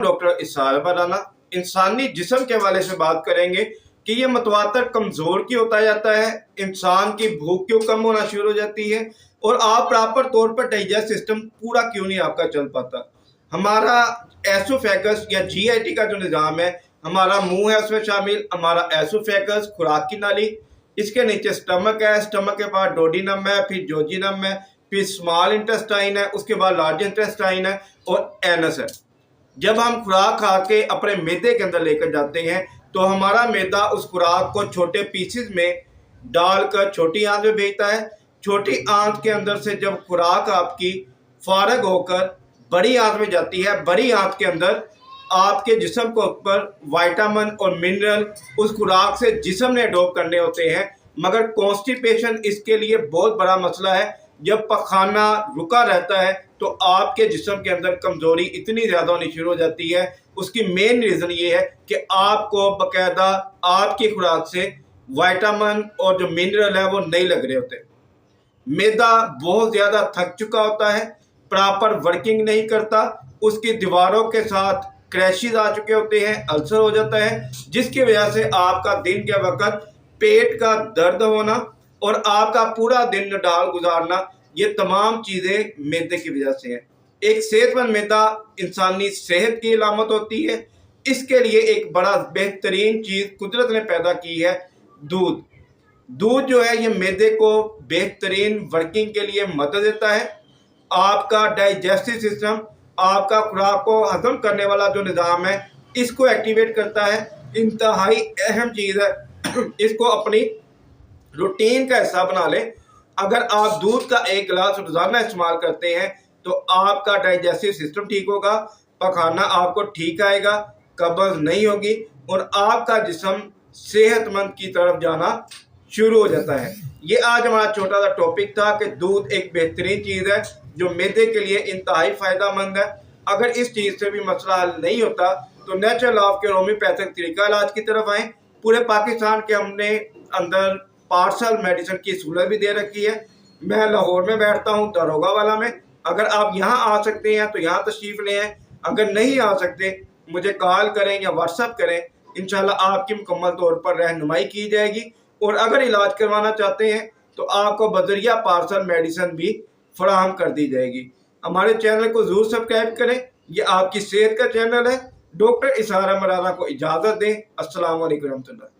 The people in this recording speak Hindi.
डॉक्टर इसार बराना। इंसानी जिस्म के हवाले से बात करेंगे कि ये मतवातर कमज़ोर क्यों होता जाता है, इंसान की भूख क्यों कम होना शुरू हो जाती है और आप प्रॉपर तौर पर डाइजेस्ट सिस्टम पूरा क्यों नहीं आपका चल पाता। हमारा एसोफेगस या जीआईटी का जो निज़ाम है, हमारा मुंह है उसमें शामिल, हमारा एसोफेगस खुराक की नाली, इसके नीचे स्टमक है, स्टमक के बाद डोडिनम है, फिर जोजिनम है, फिर स्मॉल इंटेस्टाइन है, उसके बाद लार्ज इंटेस्टाइन है और एनस है। जब हम खुराक खा के अपने मैदे के अंदर लेकर जाते हैं तो हमारा मैदा उस खुराक को छोटे पीसेस में डालकर छोटी आंत में भेजता है। छोटी आंत के अंदर से जब खुराक आपकी फारग होकर बड़ी आंत में जाती है, बड़ी आंत के अंदर आपके जिस्म को ऊपर विटामिन और मिनरल उस खुराक से जिस्म ने अडॉप्ट करने होते हैं, मगर कॉन्स्टिपेशन इसके लिए बहुत बड़ा मसला है। जब पखाना रुका रहता है तो आपके जिस्म के अंदर कमज़ोरी इतनी ज़्यादा होनी शुरू हो जाती है। उसकी मेन रीज़न ये है कि आपको बाकायदा आपकी खुराक से विटामिन और जो मिनरल है वो नहीं लग रहे होते। मैदा बहुत ज़्यादा थक चुका होता है, प्रॉपर वर्किंग नहीं करता, उसकी दीवारों के साथ क्रैशेस आ चुके होते हैं, अल्सर हो जाता है, जिसकी वजह से आपका दिन के वक्त पेट का दर्द होना और आपका पूरा दिन नडाल गुजारना, ये तमाम चीज़ें मैदे की वजह से हैं। एक सेहतमंद मैदा इंसानी सेहत की अलामत होती है। इसके लिए एक बड़ा बेहतरीन चीज़ कुदरत ने पैदा की है, दूध। दूध जो है ये मैदे को बेहतरीन वर्किंग के लिए मदद देता है। आपका डाइजेस्टिव सिस्टम, आपका खुराक को हजम करने वाला जो निज़ाम है, इसको एक्टिवेट करता है। इंतहाई अहम चीज़ है, इसको अपनी रूटीन का हिस्सा बना लें। अगर आप दूध का एक गिलास रोज़ाना इस्तेमाल करते हैं तो आपका डाइजेस्टिव सिस्टम ठीक होगा, पखाना आपको ठीक आएगा, कब्ज़ नहीं होगी और आपका जिस्म सेहतमंद की तरफ जाना शुरू हो जाता है। ये आज हमारा छोटा सा टॉपिक था कि दूध एक बेहतरीन चीज़ है जो मैदे के लिए इंतहाई फ़ायदेमंद है। अगर इस चीज़ से भी मसला हल नहीं होता तो नेचुरल ऑफ के होम्योपैथिक तरीका इलाज की तरफ आएँ। पूरे पाकिस्तान के हमने अंदर पार्सल मेडिसिन की सहूलत भी दे रखी है। मैं लाहौर में बैठता हूँ, दरोगा वाला में। अगर आप यहाँ आ सकते हैं तो यहाँ तशरीफ़ ले आएँ, अगर नहीं आ सकते मुझे कॉल करें या व्हाट्सअप करें, इंशाल्लाह आपकी मुकम्मल तौर पर रहनुमाई की जाएगी। और अगर इलाज करवाना चाहते हैं तो आपको बजरिया पार्सल मेडिसिन भी फराहम कर दी जाएगी। हमारे चैनल को ज़रूर सब्सक्राइब करें, ये आपकी सेहत का चैनल है। डॉक्टर इसार मराना को इजाज़त दें। अस्सलाम वालेकुम रहमतुल्लाह।